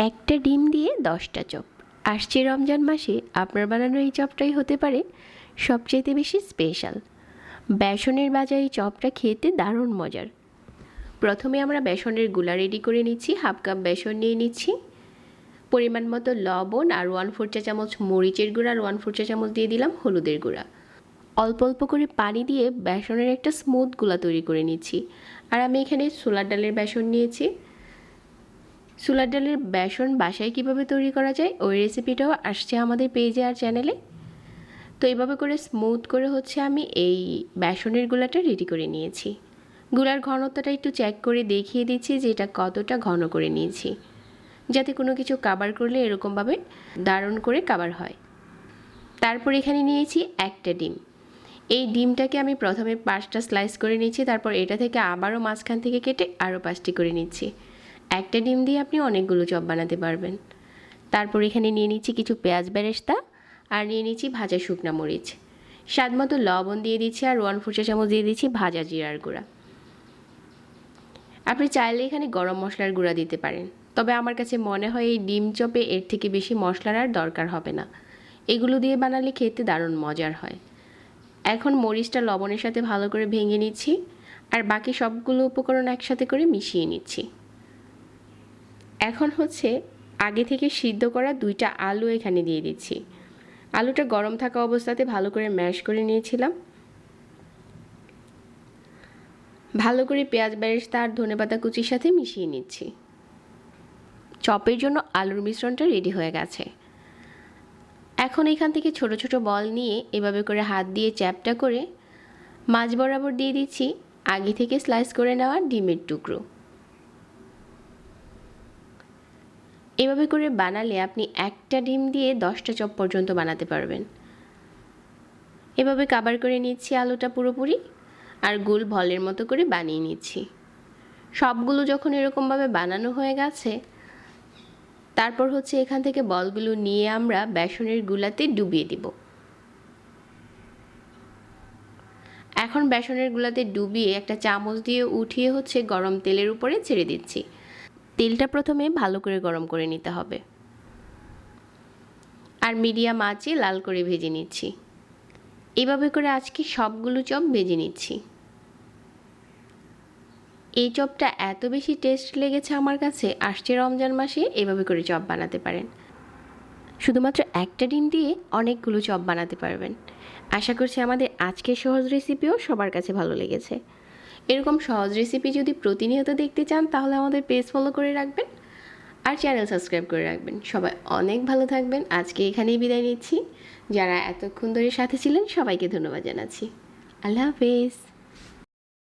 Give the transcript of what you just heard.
একটা ডিম দিয়ে 10টা চপ। আসছে রমজান মাসে আপনার বানানো এই চপটাই হতে পারে সবচেয়ে বেশি স্পেশাল। বেসনের ভাজা এই চপটা খেতে দারুণ মজার। প্রথমে আমরা বেসনের গুলা রেডি করে নিচ্ছি। হাফ কাপ বেসন নিয়ে নিচ্ছি, পরিমাণ মতো লবণ আর 1/4 চা চামচ মরিচের গুঁড়া আর 1/4 চা চামচ দিয়ে দিলাম হলুদের গুঁড়া। অল্প অল্প করে পানি দিয়ে বেসনের একটা স্মুথ গুলা তৈরি করে নিচ্ছি। আর আমি এখানে ছোলার ডালের বেসন নিয়েছি। ছোলার ডালের বেসন বাসায় কীভাবে তৈরি করা যায় ওই রেসিপিটাও আসছে আমাদের পেজে আর চ্যানেলে। তো এইভাবে করে স্মুথ করে আমি এই বেসনের গুলাটা রেডি করে নিয়েছি। গুলার ঘনত্বটা একটু চেক করে দেখিয়ে দিচ্ছি যে এটা কতটা ঘন করে নিয়েছি, যাতে কোনো কিছু কাভার করলে এরকমভাবে দারুণ করে কাভার হয়। তারপর এখানে নিয়েছি একটা ডিম। এই ডিমটাকে আমি প্রথমে 5টা স্লাইস করে নিচ্ছি, তারপর এটা থেকে আবারও মাঝখান থেকে কেটে আরও 5টি করে নিচ্ছি। একটা ডিম দিয়ে আপনি অনেকগুলো চপ বানাতে পারবেন। তারপর এখানে নিয়ে নিচ্ছি কিছু পেঁয়াজ বেরেস্তা আর নিয়ে নিচ্ছি ভাজা শুকনা মরিচ। স্বাদ মতো লবণ দিয়ে দিচ্ছি আর 1/4 চা চামচ দিয়ে দিচ্ছি ভাজা জিরার গুঁড়া। আপনি চাইলে এখানে গরম মশলার গুঁড়া দিতে পারেন, তবে আমার কাছে মনে হয় এই ডিম চপে এর থেকে বেশি মশলার আর দরকার হবে না। এগুলো দিয়ে বানালে খেতে দারুণ মজার হয়। এখন মরিচটা লবণের সাথে ভালো করে ভেঙে নিচ্ছি আর বাকি সবগুলো উপকরণ একসাথে করে মিশিয়ে নিচ্ছি। এখন আগে থেকে সিদ্ধ করা 2টা আলু এখানে দিয়ে দিচ্ছি। আলুটা গরম থাকা অবস্থাতে ভালো করে ম্যাশ করে নিয়েছিলাম। ভালো করে পেঁয়াজ বেরেস্তা আর ধনেপাতা কুচির সাথে মিশিয়ে নিচ্ছি। চপের জন্য আলুর মিশ্রণটা রেডি হয়ে গেছে। এখন এখান থেকে ছোট ছোট বল নিয়ে এভাবে করে হাত দিয়ে চ্যাপটা করে মাঝ বরাবর দিয়ে দিচ্ছি আগে থেকে স্লাইস করে নেওয়া ডিমের টুকরো। এভাবে করে বানালে আপনি একটা ডিম দিয়ে 10টা চপ পর্যন্ত বানাতে পারবেন। এভাবে কাভার করে নিচ্ছি আলুটা পুরোপুরি আর গোল বলের মতো করে বানিয়ে নিচ্ছি। সবগুলো যখন এরকমভাবে বানানো হয়ে গেছে, তারপর এখান থেকে বলগুলো নিয়ে আমরা বেসনের গুলাতে ডুবিয়ে দিব। এখন বেসনের গুলাতে ডুবিয়ে একটা চামচ দিয়ে উঠিয়ে গরম তেলের উপরে ছেড়ে দিচ্ছি। তেলটা প্রথমে ভালো করে গরম করে নিতে হবে আর মিডিয়াম আঁচে লাল করে ভেজে নিচ্ছি। এভাবে করে আজকে সবগুলো চপ ভেজে নিচ্ছি। এই চপটা এত বেশি টেস্ট লেগেছে আমার কাছে, আসছে রমজান মাসে এভাবে করে চপ বানাতে পারেন। শুধুমাত্র একটা ডিম দিয়ে অনেকগুলো চপ বানাতে পারবেন। আশা করছি আমাদের আজকের সহজ রেসিপিও সবার কাছে ভালো লেগেছে। এরকম সহজ রেসিপি যদি প্রতিনিয়ত দেখতে চান তাহলে আমাদের পেজ ফলো করে রাখবেন আর চ্যানেল সাবস্ক্রাইব করে রাখবেন। সবাই অনেক ভালো থাকবেন। আজকে এখানেই বিদায় নিচ্ছি। যারা এতক্ষণ ধরে সাথে ছিলেন সবাইকে ধন্যবাদ জানাচ্ছি। আল্লাহ হাফেজ।